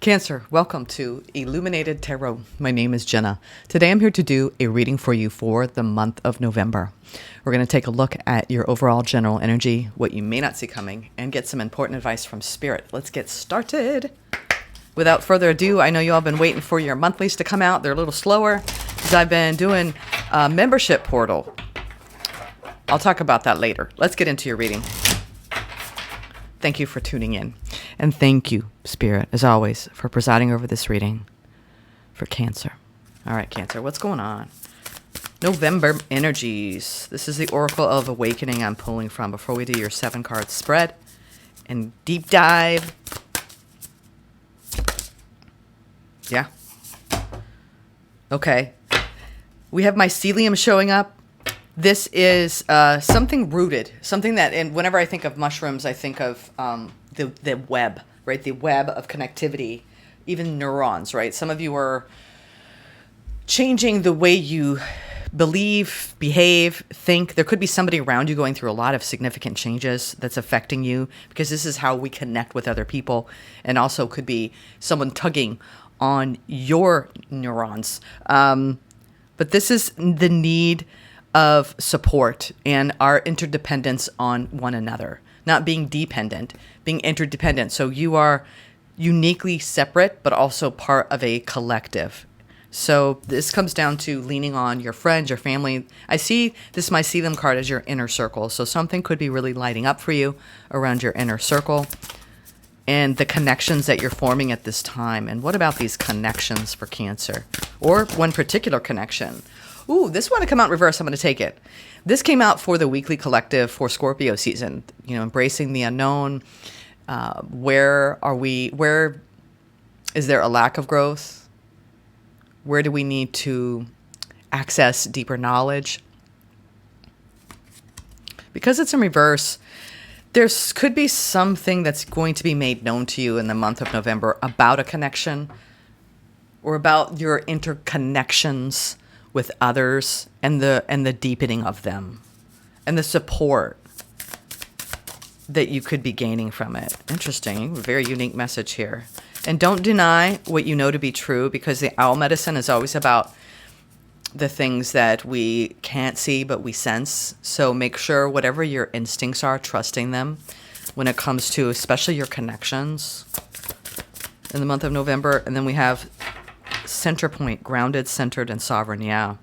Cancer, welcome to Illuminated Tarot. My name is Jenna. Today I'm here to do a reading for you for the month of November. We're going to take a look at your overall general energy, what you may not see coming, and get some important advice from Spirit. Let's get started. Without further ado, I know you all been waiting for your monthlies to come out. They're a little slower because I've been doing a membership portal. I'll talk about that later. Let's get into your reading. Thank you for tuning in. And thank you, Spirit, as always, for presiding over this reading for Cancer. All right, Cancer, what's going on? November energies. This is the Oracle of Awakening I'm pulling from before we do your 7-card spread and deep dive. Yeah. Okay. We have mycelium showing up. This is something rooted, something that, and whenever I think of mushrooms, I think of the web, right? The web of connectivity, even neurons, right? Some of you are changing the way you believe, behave, think. There could be somebody around you going through a lot of significant changes that's affecting you, because this is how we connect with other people, and also could be someone tugging on your neurons. But this is the need of support and our interdependence on one another, not being dependent, being interdependent. So you are uniquely separate, but also part of a collective. So this comes down to leaning on your friends, your family. I see this mycelium card as your inner circle. So something could be really lighting up for you around your inner circle and the connections that you're forming at this time. And what about these connections for Cancer? Or one particular connection? Ooh, this one to come out in reverse. I'm going to take it. This came out for the weekly collective for Scorpio season. You know, embracing the unknown. Where are we? Where is there a lack of growth? Where do we need to access deeper knowledge? Because it's in reverse, there could be something that's going to be made known to you in the month of November about a connection or about your interconnections with others and the deepening of them and the support that you could be gaining from it. Interesting. Very unique message here. And don't deny what you know to be true, because the owl medicine is always about the things that we can't see but we sense. So make sure whatever your instincts are, trusting them when it comes to especially your connections in the month of November. And then we have center point, grounded, centered, and sovereign. Yeah.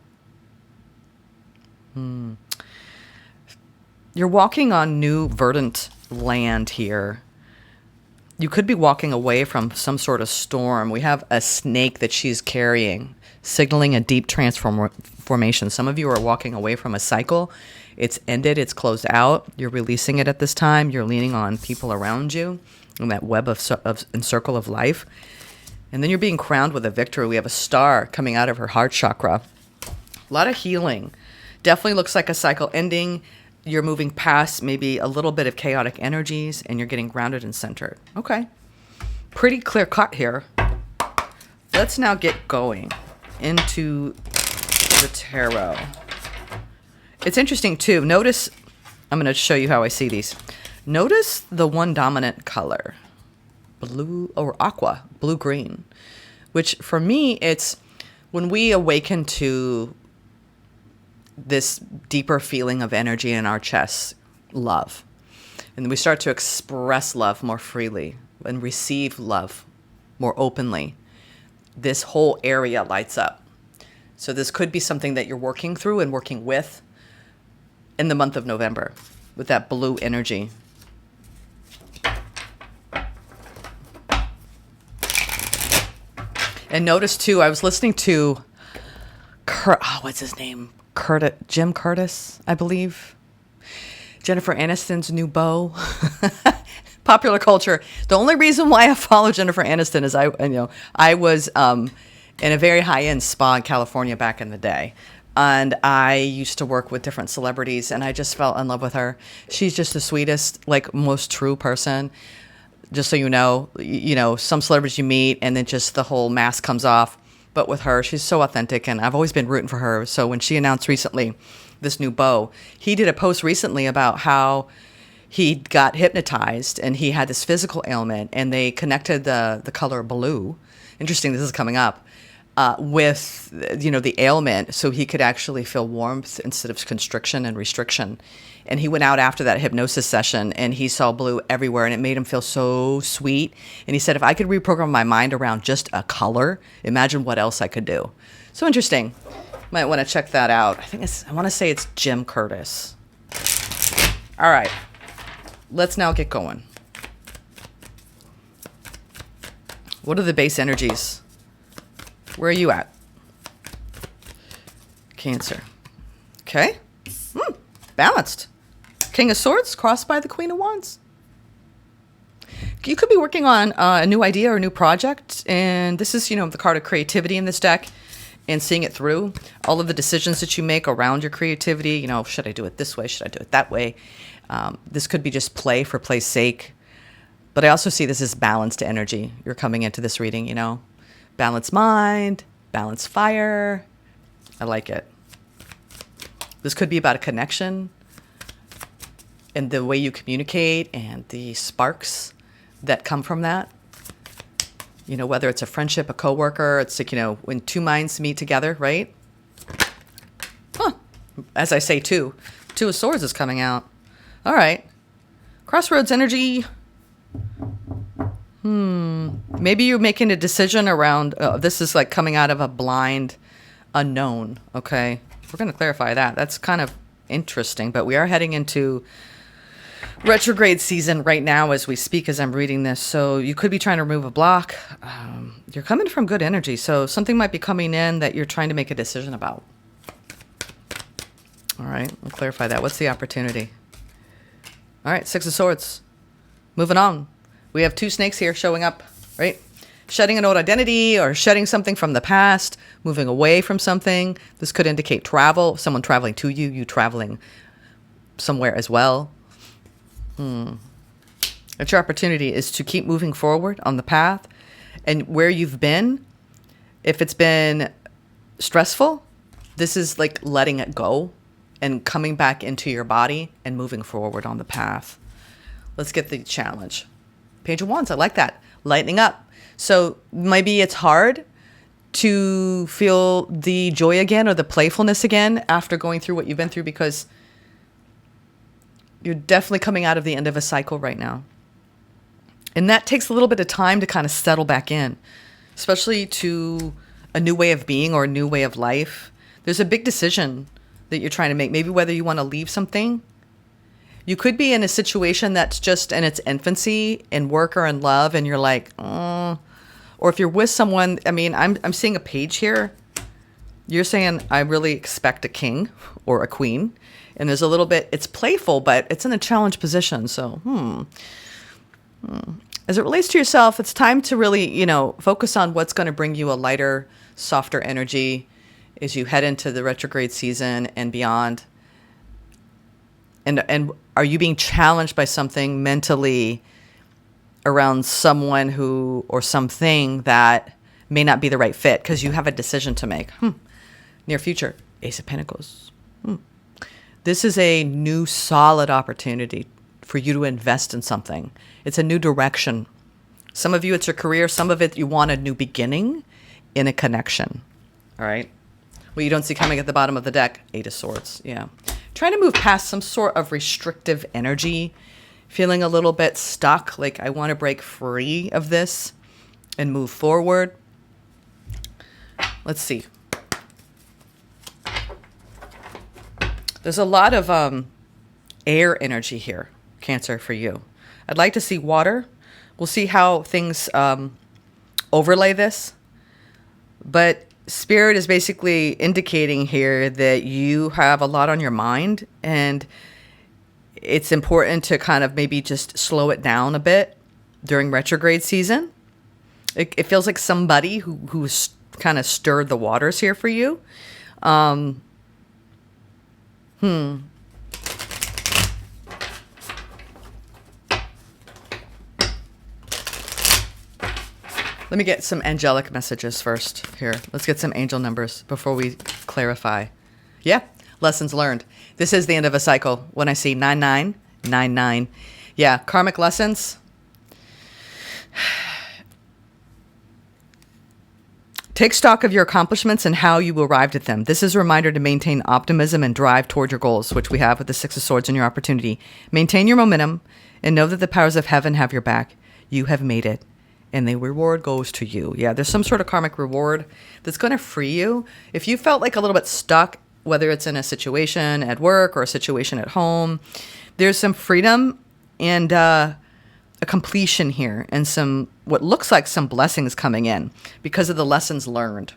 You're walking on new verdant land here. You could be walking away from some sort of storm. We have a snake that she's carrying, signaling a deep transformation. Some of you are walking away from a cycle. It's ended. It's closed out. You're releasing it at this time. You're leaning on people around you in that web of and circle of life. And then you're being crowned with a victory. We have a star coming out of her heart chakra. A lot of healing. Definitely looks like a cycle ending. You're moving past maybe a little bit of chaotic energies, and you're getting grounded and centered. Okay. Pretty clear cut here. Let's now get going into the tarot. It's interesting too. Notice, I'm going to show you how I see these. Notice the one dominant color. Blue or aqua, blue-green, which for me, it's when we awaken to this deeper feeling of energy in our chests, love, and we start to express love more freely and receive love more openly, this whole area lights up. So this could be something that you're working through and working with in the month of November with that blue energy. And notice too, I was listening to what's his name? Jim Curtis, I believe. Jennifer Aniston's new beau. Popular culture. The only reason why I follow Jennifer Aniston is I was in a very high-end spa in California back in the day. And I used to work with different celebrities, and I just fell in love with her. She's just the sweetest, like most true person. Just so you know, some celebrities you meet and then just the whole mask comes off. But with her, she's so authentic, and I've always been rooting for her. So when she announced recently this new beau, he did a post recently about how he got hypnotized and he had this physical ailment, and they connected the color blue. Interesting, this is coming up, with, the ailment, so he could actually feel warmth instead of constriction and restriction. And he went out after that hypnosis session and he saw blue everywhere, and it made him feel so sweet. And he said, if I could reprogram my mind around just a color, imagine what else I could do. So interesting. Might want to check that out. I want to say it's Jim Curtis. All right. Let's now get going. What are the base energies? Where are you at? Cancer. Okay. Balanced. King of Swords crossed by the Queen of Wands. You could be working on a new idea or a new project, and this is, the card of creativity in this deck, and seeing it through. All of the decisions that you make around your creativity, should I do it this way? Should I do it that way? This could be just play for play's sake. But I also see this as balanced energy. You're coming into this reading, balanced mind, balanced fire. I like it. This could be about a connection and the way you communicate and the sparks that come from that. Whether it's a friendship, a coworker, it's like, when two minds meet together, right? As I say, Two of Swords is coming out. All right. Crossroads energy. Maybe you're making a decision around, this is like coming out of a blind unknown. Okay. We're going to clarify that. That's kind of interesting, but we are heading into retrograde season right now as we speak, as I'm reading this. So you could be trying to remove a block. You're coming from good energy. So something might be coming in that you're trying to make a decision about. All right. We'll clarify that. What's the opportunity? All right. Six of Swords. Moving on. We have two snakes here showing up, right? Shedding an old identity or shedding something from the past, moving away from something. This could indicate travel, someone traveling to you, you traveling somewhere as well. But your opportunity is to keep moving forward on the path. And where you've been, if it's been stressful, this is like letting it go and coming back into your body and moving forward on the path. Let's get the challenge. Page of Wands, I like that. Lightening up. So maybe it's hard to feel the joy again or the playfulness again after going through what you've been through, because you're definitely coming out of the end of a cycle right now. And that takes a little bit of time to kind of settle back in, especially to a new way of being or a new way of life. There's a big decision that you're trying to make. Maybe whether you want to leave something. You could be in a situation that's just in its infancy in work or in love, and you're like, oh. Or if you're with someone, I'm seeing a page here. You're saying, I really expect a king or a queen. And there's a little bit, it's playful, but it's in a challenge position. So, As it relates to yourself, it's time to really, focus on what's going to bring you a lighter, softer energy as you head into the retrograde season and beyond. And are you being challenged by something mentally around someone who or something that may not be the right fit because you have a decision to make? Near future, Ace of Pentacles. This is a new solid opportunity for you to invest in something. It's a new direction. Some of you, it's your career. Some of it, you want a new beginning in a connection. All right. What you don't see coming at the bottom of the deck, Eight of Swords. Yeah. Trying to move past some sort of restrictive energy, feeling a little bit stuck, like I want to break free of this and move forward. Let's see. There's a lot of air energy here, Cancer, for you. I'd like to see water. We'll see how things overlay this. But Spirit is basically indicating here that you have a lot on your mind, and it's important to kind of maybe just slow it down a bit during retrograde season. It feels like somebody who's kind of stirred the waters here for you. Let me get some angelic messages first here. Let's get some angel numbers before we clarify. Yeah, lessons learned. This is the end of a cycle. When I see 99 9-9. Yeah, karmic lessons. Take stock of your accomplishments and how you arrived at them. This is a reminder to maintain optimism and drive toward your goals, which we have with the Six of Swords and your opportunity. Maintain your momentum and know that the powers of heaven have your back. You have made it, and the reward goes to you. Yeah, there's some sort of karmic reward that's going to free you. If you felt like a little bit stuck, whether it's in a situation at work or a situation at home, there's some freedom and a completion here, and some what looks like some blessings coming in because of the lessons learned.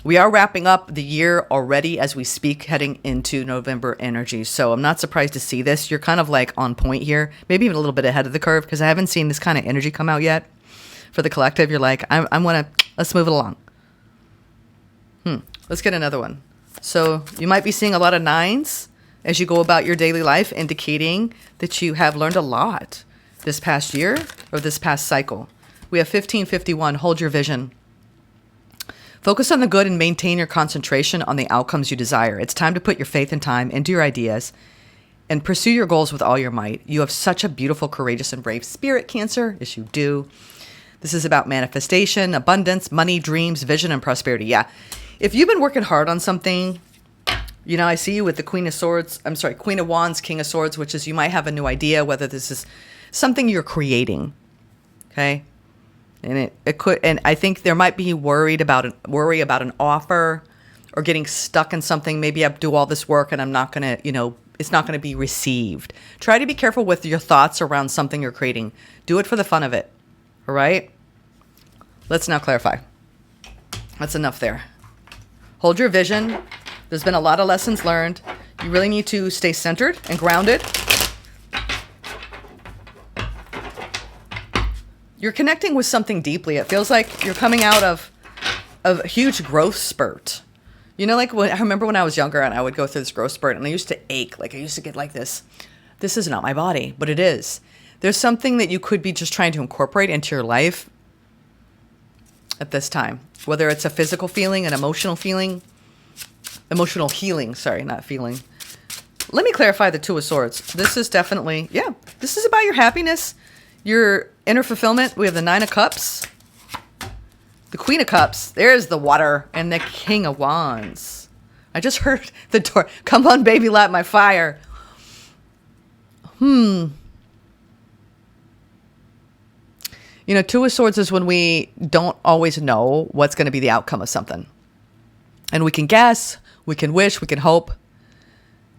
We are wrapping up the year already as we speak, heading into November energy. So I'm not surprised to see this. You're kind of like on point here, maybe even a little bit ahead of the curve, because I haven't seen this kind of energy come out yet for the collective. You're like, let's move it along. Let's get another one. So you might be seeing a lot of 9s as you go about your daily life, indicating that you have learned a lot this past year or this past cycle. We have 1551, hold your vision. Focus on the good and maintain your concentration on the outcomes you desire. It's time to put your faith and time into your ideas and pursue your goals with all your might. You have such a beautiful, courageous, and brave spirit, Cancer. Yes, you do. This is about manifestation, abundance, money, dreams, vision, and prosperity. Yeah. If you've been working hard on something, you know, I see you with the Queen of Wands, King of Swords, which is you might have a new idea, whether this is something you're creating. Okay. And it could, and I think there might be worry about an offer or getting stuck in something. Maybe I do all this work and I'm not going to, it's not going to be received. Try to be careful with your thoughts around something you're creating. Do it for the fun of it. All right. Let's now clarify. That's enough there. Hold your vision. There's been a lot of lessons learned. You really need to stay centered and grounded. You're connecting with something deeply. It feels like you're coming out of a huge growth spurt. You know, like I remember when I was younger and I would go through this growth spurt and I used to ache. Like I used to get like this. This is not my body, but it is. There's something that you could be just trying to incorporate into your life at this time. Whether it's a physical feeling, an emotional feeling, emotional healing. Sorry, not feeling. Let me clarify the Two of Swords. This is definitely, this is about your happiness, your inner fulfillment. We have the Nine of Cups, the Queen of Cups. There's the water, and the King of Wands. I just heard the door. Come on, baby, light my fire. You know, Two of Swords is when we don't always know what's going to be the outcome of something. And we can guess, we can wish, we can hope.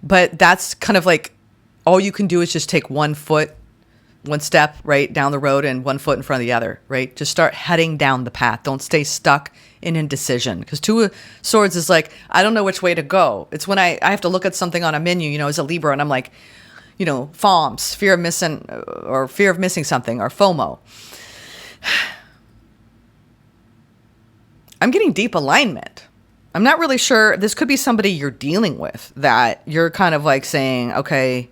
But that's kind of like all you can do is just take one step right down the road and 1 foot in front of the other, right? Just start heading down the path. Don't stay stuck in indecision. Because Two of Swords is like, I don't know which way to go. It's when I have to look at something on a menu, as a Libra, and I'm like, FOMS, fear of missing something, or FOMO. I'm getting deep alignment. I'm not really sure. This could be somebody you're dealing with that you're kind of like saying, okay,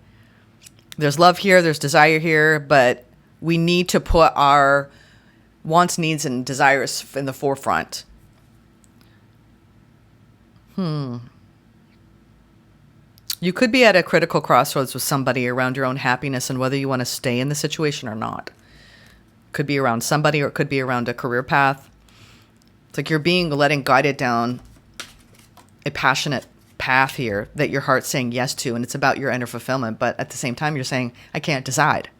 there's love here, there's desire here, but we need to put our wants, needs, and desires in the forefront. You could be at a critical crossroads with somebody around your own happiness and whether you want to stay in the situation or not. Could be around somebody, or it could be around a career path. It's like you're letting guided down a passionate path here that your heart's saying yes to, and it's about your inner fulfillment. But at the same time, you're saying, I can't decide.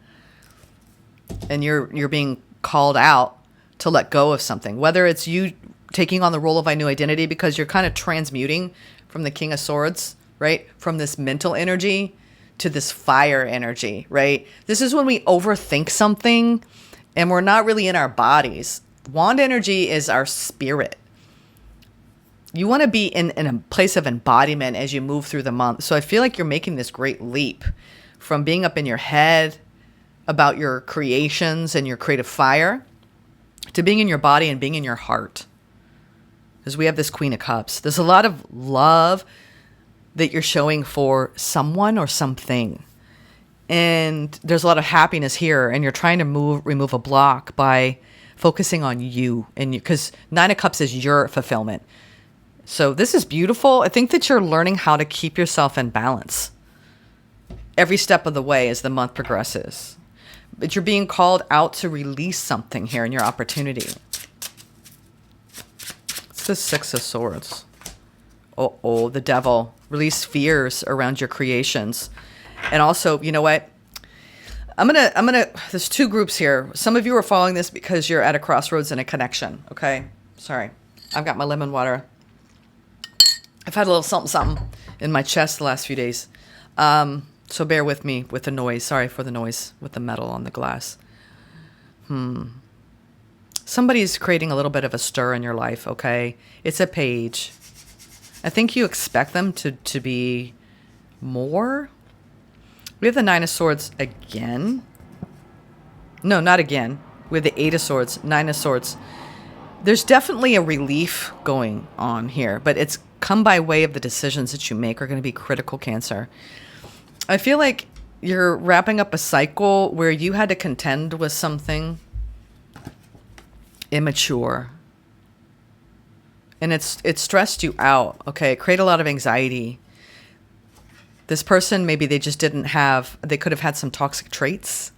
And you're being called out to let go of something, whether it's you taking on the role of a new identity because you're kind of transmuting from the King of Swords, right? From this mental energy to this fire energy, right? This is when we overthink something and we're not really in our bodies. Wand energy is our spirit. You want to be in a place of embodiment as you move through the month. So I feel like you're making this great leap from being up in your head about your creations and your creative fire to being in your body and being in your heart. Because we have this Queen of Cups. There's a lot of love that you're showing for someone or something. And there's a lot of happiness here. And you're trying to remove a block by focusing on you. And because Nine of Cups is your fulfillment. So this is beautiful. I think that you're learning how to keep yourself in balance. every step of the way as the month progresses. But you're being called out to release something here in your opportunity. It's the Six of Swords. Oh, the devil. Release fears around your creations. And also, you know what? There's two groups here. Some of you are following this because you're at a crossroads in a connection, okay? Sorry. I've got my lemon water. I've had a little something in my chest the last few days. So bear with me with the noise. Sorry for the noise with the metal on the glass. Somebody's creating a little bit of a stir in your life, okay? It's a page. I think you expect them to be more. We have the Nine of Swords again. No, not again. We have the Eight of Swords, Nine of Swords. There's definitely a relief going on here, but it's come by way of the decisions that you make are going to be critical, Cancer. I feel like you're wrapping up a cycle where you had to contend with something immature. And it stressed you out, okay? It created a lot of anxiety. This person, maybe they just they could have had some toxic traits.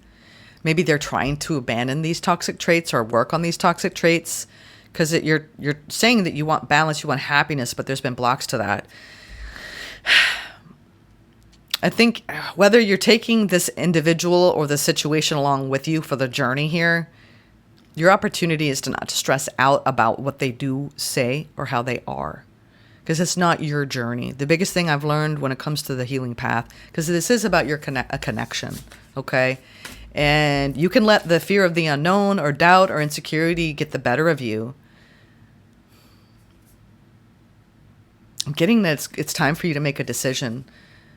Maybe they're trying to abandon these toxic traits or work on these toxic traits because you're saying that you want balance, you want happiness, but there's been blocks to that. I think whether you're taking this individual or the situation along with you for the journey here, your opportunity is to not to stress out about what they do, say, or how they are. Because it's not your journey. The biggest thing I've learned when it comes to the healing path, because this is about a connection, okay? And you can let the fear of the unknown or doubt or insecurity get the better of you. I'm getting that it's time for you to make a decision.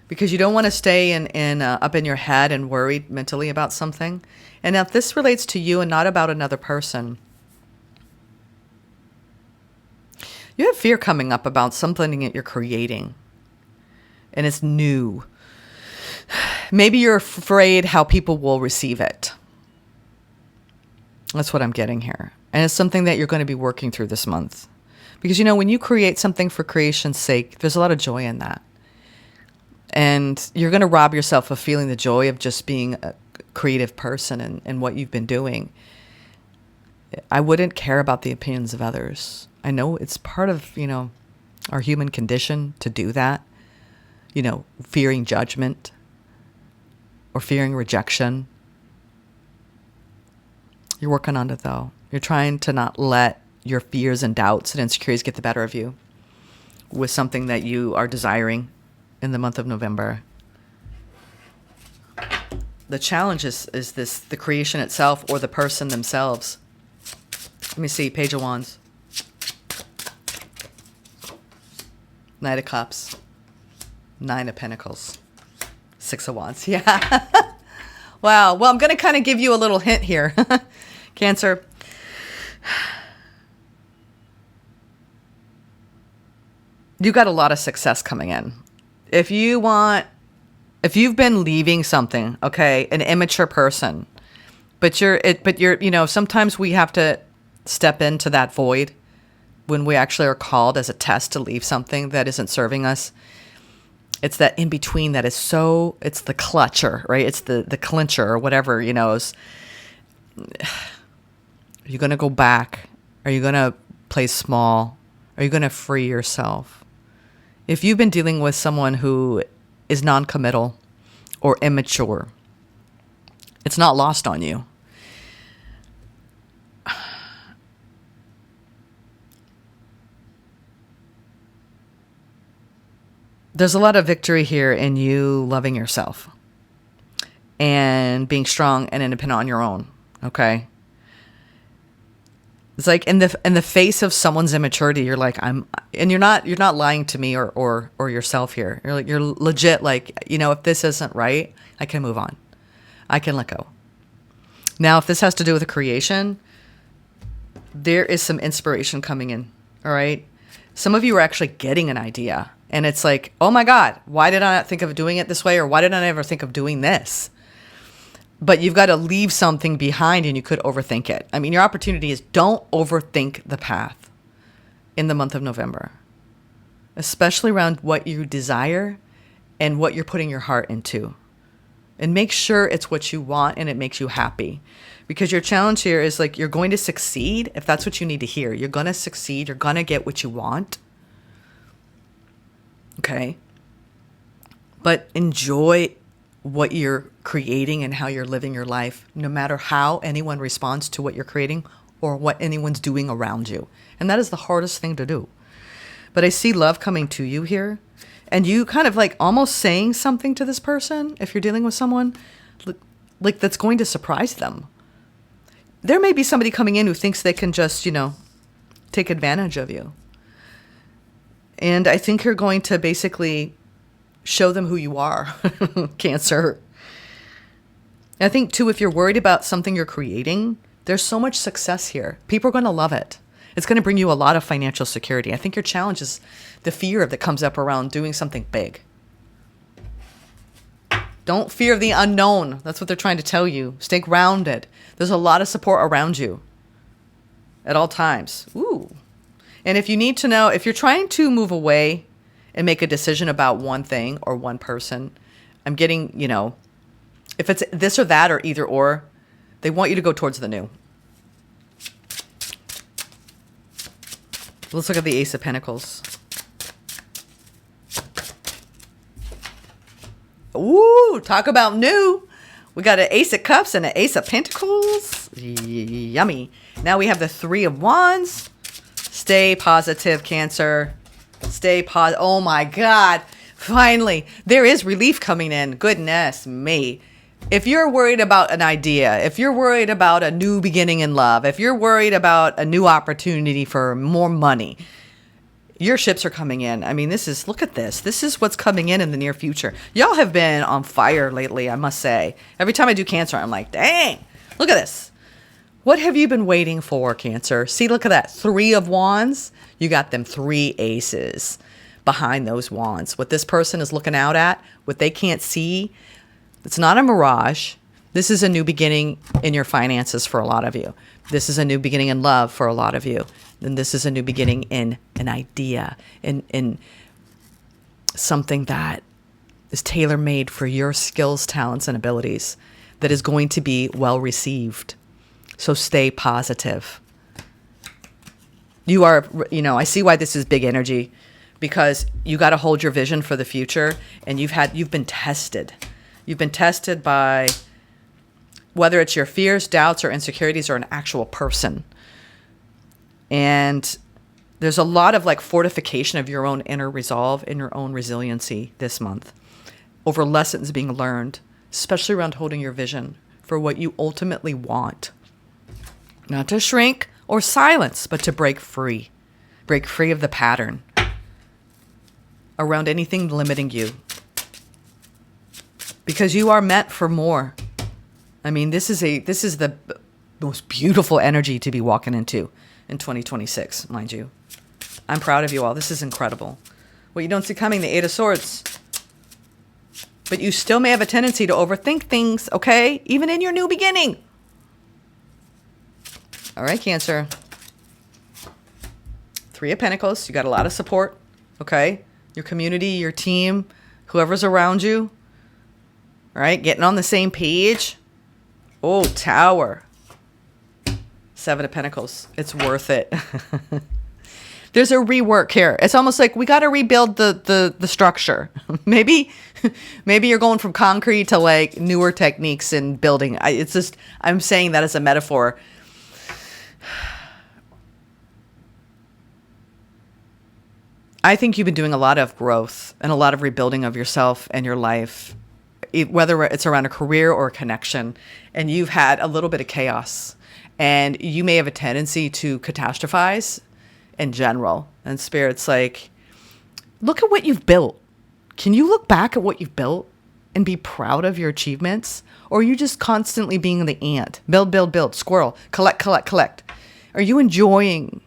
Because you don't want to stay up in your head and worried mentally about something. And if this relates to you and not about another person, you have fear coming up about something that you're creating. And it's new. Maybe you're afraid how people will receive it. That's what I'm getting here. And it's something that you're going to be working through this month. Because, when you create something for creation's sake, there's a lot of joy in that. And you're going to rob yourself of feeling the joy of just being a creative person and what you've been doing. I wouldn't care about the opinions of others. I know it's part of, our human condition to do that. Fearing judgment or fearing rejection. You're working on it, though. You're trying to not let your fears and doubts and insecurities get the better of you with something that you are desiring in the month of November. The challenge is the creation itself or the person themselves. Let me see, Page of Wands. Knight of Cups. Nine of Pentacles. Six of Wands. Yeah. Wow. Well, I'm going to kind of give you a little hint here. Cancer. You got a lot of success coming in. If you've been leaving something, okay, an immature person, but you're, sometimes we have to step into that void when we actually are called as a test to leave something that isn't serving us. It's that in between that is it's the clutcher, right? It's the clincher or whatever, Are you going to go back? Are you going to play small? Are you going to free yourself? If you've been dealing with someone who is non-committal or immature, it's not lost on you. There's a lot of victory here in you loving yourself and being strong and independent on your own, okay? It's like in the face of someone's immaturity, you're like, you're not lying to me or yourself here. You're legit like, if this isn't right, I can move on. I can let go. Now, if this has to do with a creation, there is some inspiration coming in. All right. Some of you are actually getting an idea and it's like, oh my God, why did I not think of doing it this way? Or why did I never think of doing this? But you've got to leave something behind and you could overthink it. I mean, your opportunity is don't overthink the path in the month of November, especially around what you desire and what you're putting your heart into. and make sure it's what you want and it makes you happy. Because your challenge here is like, you're going to succeed if that's what you need to hear. You're going to succeed. You're going to get what you want. Okay? But enjoy what you're creating and how you're living your life, no matter how anyone responds to what you're creating or what anyone's doing around you. And that is the hardest thing to do. But I see love coming to you here. And you kind of like almost saying something to this person, if you're dealing with someone, like that's going to surprise them. There may be somebody coming in who thinks they can just, take advantage of you. And I think you're going to basically show them who you are, Cancer. I think, too, if you're worried about something you're creating, there's so much success here. People are going to love it. It's going to bring you a lot of financial security. I think your challenge is the fear that comes up around doing something big. Don't fear the unknown. That's what they're trying to tell you. Stay grounded. There's a lot of support around you at all times. Ooh. And if you need to know, if you're trying to move away and make a decision about one thing or one person, I'm getting, if it's this or that or either or, they want you to go towards the new. Let's look at the Ace of Pentacles. Ooh, talk about new. We got an Ace of Cups and an Ace of Pentacles. Yummy. Now we have the Three of Wands. Stay positive, Cancer. Stay positive. Oh my God. Finally, there is relief coming in. Goodness me. If you're worried about an idea, if you're worried about a new beginning in love, if you're worried about a new opportunity for more money, your ships are coming in. I mean, look at this. This is what's coming in the near future. Y'all have been on fire lately, I must say. Every time I do Cancer, I'm like, dang, look at this. What have you been waiting for, Cancer? See, look at that. Three of Wands. You got them three aces behind those wands. What this person is looking out at, what they can't see, it's not a mirage. This is a new beginning in your finances for a lot of you. This is a new beginning in love for a lot of you. And this is a new beginning in an idea, in something that is tailor-made for your skills, talents, and abilities that is going to be well received. So stay positive. You are, I see why this is big energy, because you got to hold your vision for the future, and you've been tested. You've been tested by whether it's your fears, doubts, or insecurities, or an actual person. And there's a lot of fortification of your own inner resolve and your own resiliency this month over lessons being learned, especially around holding your vision for what you ultimately want. Not to shrink or silence, but to break free. Break free of the pattern around anything limiting you. Because you are meant for more. I mean, this is the most beautiful energy to be walking into in 2026, mind you. I'm proud of you all. This is incredible. What you don't see coming, the Eight of Swords. But you still may have a tendency to overthink things, okay? Even in your new beginning. All right, Cancer. Three of Pentacles. You got a lot of support, okay? Your community, your team, whoever's around you. All right, getting on the same page. Oh, Tower. Seven of Pentacles. It's worth it. There's a rework here. It's almost like we got to rebuild the structure. Maybe you're going from concrete to newer techniques in building. I'm saying that as a metaphor. I think you've been doing a lot of growth and a lot of rebuilding of yourself and your life, whether it's around a career or a connection, and you've had a little bit of chaos, and you may have a tendency to catastrophize in general. And Spirit's like, look at what you've built. Can you look back at what you've built and be proud of your achievements? Or are you just constantly being the ant? Build, build, build, squirrel, collect, collect, collect. Are you enjoying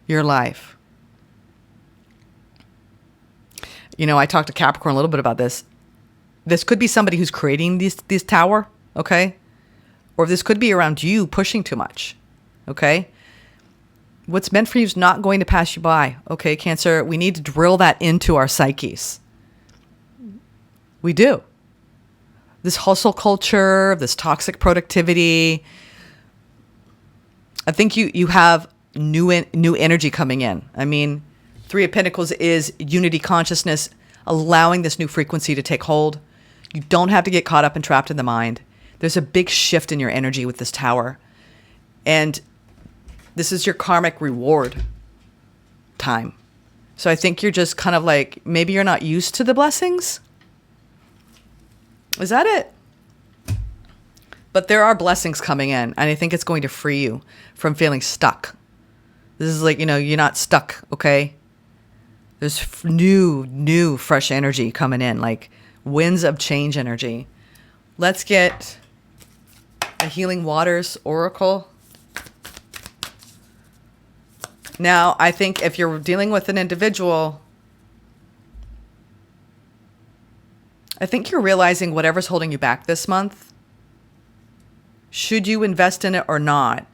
your life? I talked to Capricorn a little bit about this. This could be somebody who's creating this tower, okay? Or this could be around you pushing too much, okay? What's meant for you is not going to pass you by, okay, Cancer? We need to drill that into our psyches. We do. This hustle culture, this toxic productivity. I think you have new energy coming in. I mean, Three of Pentacles is unity consciousness, allowing this new frequency to take hold. You don't have to get caught up and trapped in the mind. There's a big shift in your energy with this Tower. And this is your karmic reward time. So I think you're just kind of like, maybe you're not used to the blessings. Is that it? But there are blessings coming in, and I think it's going to free you from feeling stuck. This is like, you're not stuck, okay? There's new, fresh energy coming in, like winds of change energy. Let's get a Healing Waters Oracle. Now, I think if you're dealing with an individual, I think you're realizing whatever's holding you back this month, should you invest in it or not?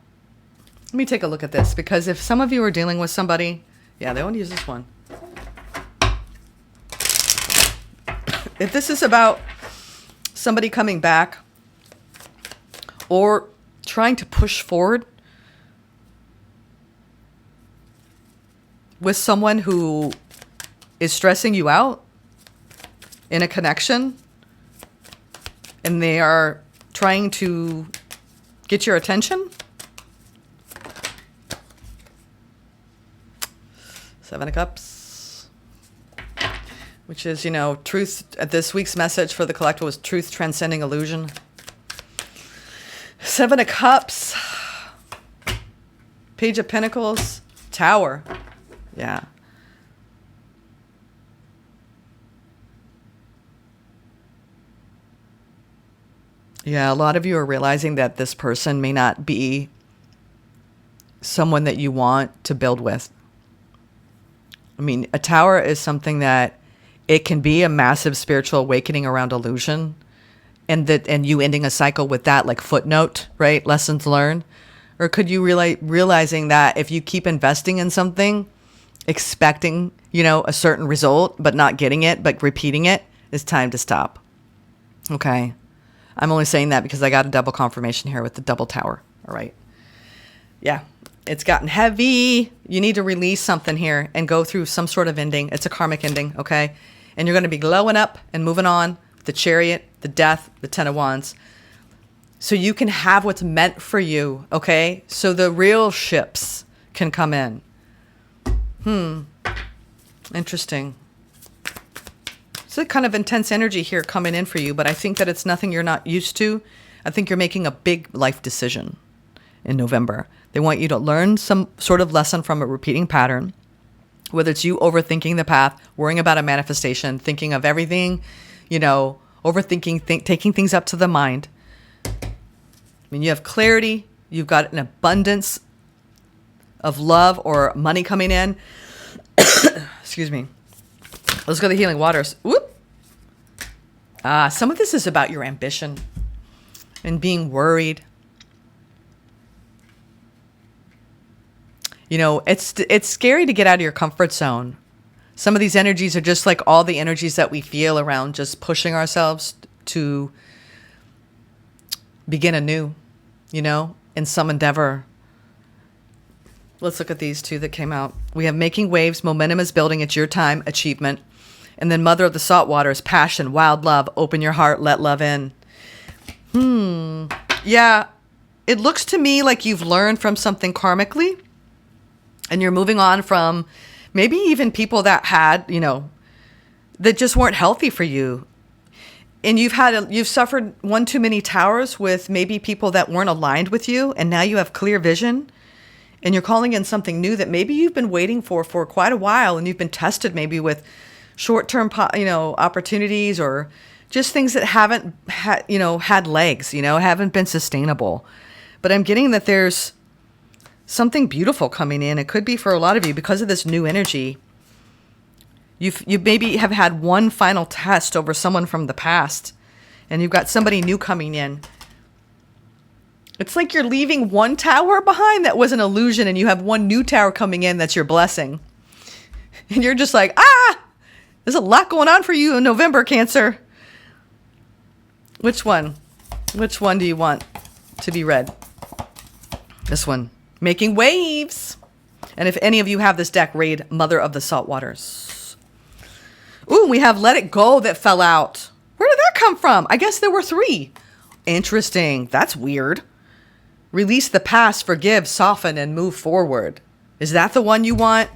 Let me take a look at this, because if some of you are dealing with somebody, yeah, they want to use this one. If this is about somebody coming back or trying to push forward with someone who is stressing you out in a connection, and they are trying to get your attention. Seven of Cups, which is, truth. This week's message for the collective was truth transcending illusion. Seven of Cups, Page of Pentacles, Tower. Yeah. Yeah, a lot of you are realizing that this person may not be someone that you want to build with. I mean, a tower is something that it can be a massive spiritual awakening around illusion, and you ending a cycle with that, like footnote, right? Lessons learned. Or could you realizing that if you keep investing in something, expecting, a certain result, but not getting it, but repeating it, it's time to stop. Okay. I'm only saying that because I got a double confirmation here with the double tower. All right. Yeah. It's gotten heavy. You need to release something here and go through some sort of ending. It's a karmic ending. Okay. And you're going to be glowing up and moving on. The Chariot, the Death, the Ten of Wands. So you can have what's meant for you. Okay. So the real ships can come in. Interesting. It's a kind of intense energy here coming in for you, but I think that it's nothing you're not used to. I think you're making a big life decision in November. They want you to learn some sort of lesson from a repeating pattern, whether it's you overthinking the path, worrying about a manifestation, thinking of everything, overthinking, taking things up to the mind. I mean, you have clarity. You've got an abundance of love or money coming in. Excuse me. Let's go to the Healing Waters. Whoop. Some of this is about your ambition and being worried. It's scary to get out of your comfort zone. Some of these energies are just like all the energies that we feel around just pushing ourselves to begin anew, in some endeavor. Let's look at these two that came out. We have Making Waves, Momentum is Building, It's Your Time, Achievement. And then Mother of the Salt Waters, Passion, Wild Love, Open Your Heart, Let Love In. Yeah, it looks to me like you've learned from something karmically, and you're moving on from maybe even people that had, that just weren't healthy for you. And you've suffered one too many towers with maybe people that weren't aligned with you, and now you have clear vision. And you're calling in something new that maybe you've been waiting for quite a while, and you've been tested maybe with short-term, opportunities, or just things that haven't had legs, haven't been sustainable. But I'm getting that there's something beautiful coming in. It could be for a lot of you because of this new energy. You maybe have had one final test over someone from the past, and you've got somebody new coming in. It's like you're leaving one tower behind that was an illusion, and you have one new tower coming in that's your blessing. And you're just like, there's a lot going on for you in November, Cancer. Which one? Which one do you want to be read? This one. Making waves. And if any of you have this deck, read Mother of the Salt Waters. Ooh, we have Let It Go that fell out. Where did that come from? I guess there were 3. Interesting. That's weird. Release the past, forgive, soften, and move forward. Is that the one you want?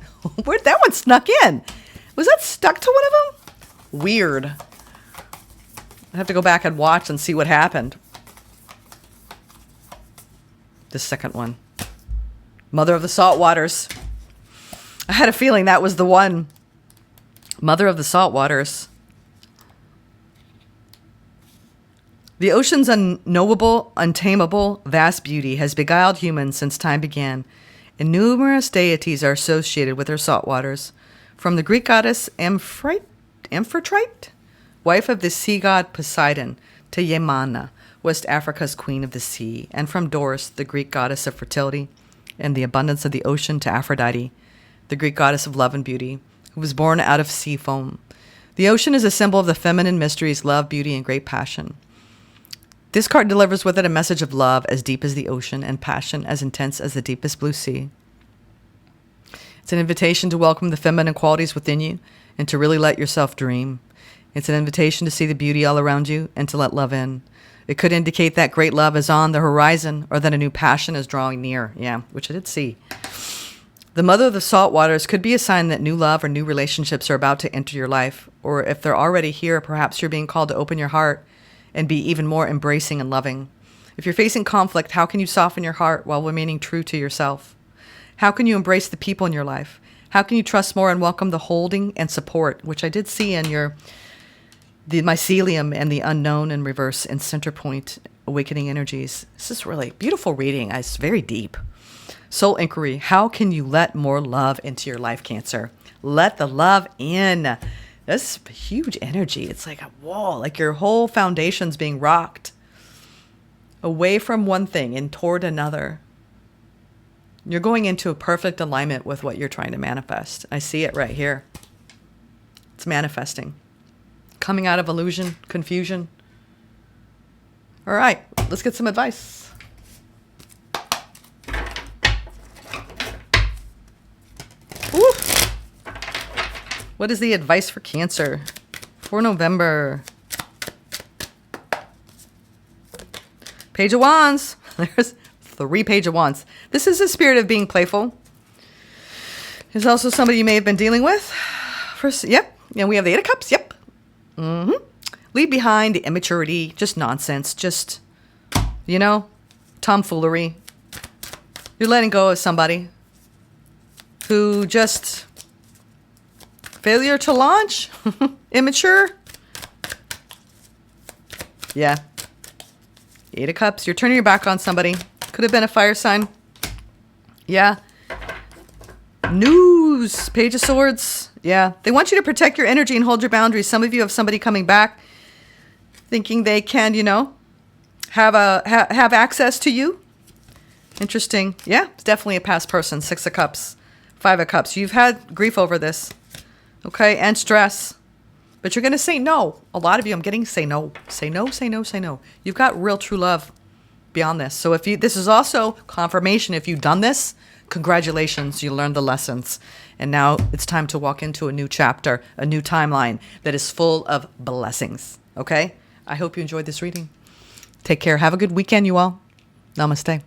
Where'd that one snuck in? Was that stuck to one of them? Weird. I have to go back and watch and see what happened. The second one. Mother of the Salt Waters. I had a feeling that was the one. Mother of the Salt Waters. The ocean's unknowable, untamable, vast beauty has beguiled humans since time began, and numerous deities are associated with her salt waters, from the Greek goddess Amphitrite, wife of the sea god Poseidon, to Yemana, West Africa's queen of the sea, and from Doris, the Greek goddess of fertility and the abundance of the ocean, to Aphrodite, the Greek goddess of love and beauty, who was born out of sea foam. The ocean is a symbol of the feminine mysteries, love, beauty, and great passion. This card delivers with it a message of love as deep as the ocean and passion as intense as the deepest blue sea. It's an invitation to welcome the feminine qualities within you and to really let yourself dream. It's an invitation to see the beauty all around you and to let love in. It could indicate that great love is on the horizon or that a new passion is drawing near. Yeah, which I did see. The Mother of the Salt Waters could be a sign that new love or new relationships are about to enter your life. Or if they're already here, perhaps you're being called to open your heart and be even more embracing and loving. If you're facing conflict, how can you soften your heart while remaining true to yourself? How can you embrace the people in your life? How can you trust more and welcome the holding and support, which I did see in the mycelium and the unknown in reverse and center point awakening energies. This is really beautiful reading. It's very deep. Soul inquiry. How can you let more love into your life, Cancer? Let the love in. That's huge energy. It's like a wall, like your whole foundation's being rocked away from one thing and toward another. You're going into a perfect alignment with what you're trying to manifest. I see it right here. It's manifesting. Coming out of illusion, confusion. All right, let's get some advice. Woo! What is the advice for Cancer for November? Page of Wands. There's 3 Page of Wands. This is a spirit of being playful. There's also somebody you may have been dealing with. Yep. And we have the 8 of Cups. Yep. Leave behind the immaturity, just nonsense, just, tomfoolery. You're letting go of somebody who just failure to launch, immature. Yeah. 8 of Cups. You're turning your back on somebody. Could have been a fire sign. Yeah. News. Page of Swords. Yeah. They want you to protect your energy and hold your boundaries. Some of you have somebody coming back thinking they can, have access to you. Interesting. Yeah. It's definitely a past person. 6 of Cups. 5 of Cups. You've had grief over this. Okay. And stress. But you're going to say no. A lot of you, I'm getting say no. Say no, say no, say no. You've got real true love beyond this. So this is also confirmation. If you've done this, congratulations, you learned the lessons. And now it's time to walk into a new chapter, a new timeline that is full of blessings. Okay? I hope you enjoyed this reading. Take care. Have a good weekend, you all. Namaste.